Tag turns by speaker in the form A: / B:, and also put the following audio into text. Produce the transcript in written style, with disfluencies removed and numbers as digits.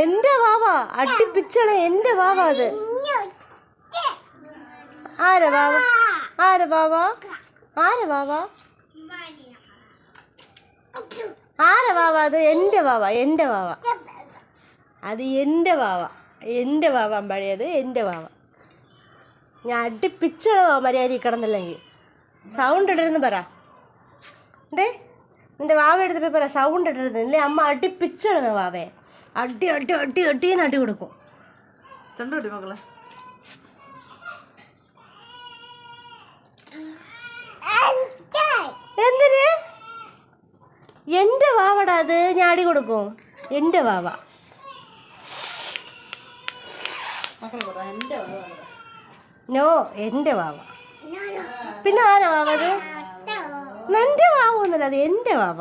A: എന്റെ വാവ അടിപ്പിച്ചളെ, എന്റെ വാവ അത്. ആരെ വാവ? ആരെ വാവ? ആരെ വാവ? ആരെ വാവ അത്? എന്റെ വാവ, എന്റെ വാവ അത്, എന്റെ വാവ, എന്റെ വാവ അമ്പാടി, അത് എന്റെ വാവ. ഞാൻ അടിപ്പിച്ചളോ മര്യാദ കിടന്നില്ലെങ്കിൽ. സൗണ്ട് ഇടരുന്ന് പറ ഡേ, നിന്റെ വാവ എടുത്തപ്പോൾ പറ സൗണ്ട് ഇടരുത്. ഇല്ലേ അമ്മ അടിപ്പിച്ചളോ വാവേ. അടി അടി അടി അടിന്ന് അടി കൊടുക്കും.
B: മക്കളെ
A: എന്തിന്? എന്റെ വാവടാ അത്, ഞാൻ അടി കൊടുക്കും. എന്റെ വാവ. നോ, എന്റെ വാവ. പിന്നെ ആരാ വാവ അത്? എന്റെ വാവ ഒന്നുമില്ല, അത് എന്റെ വാവ.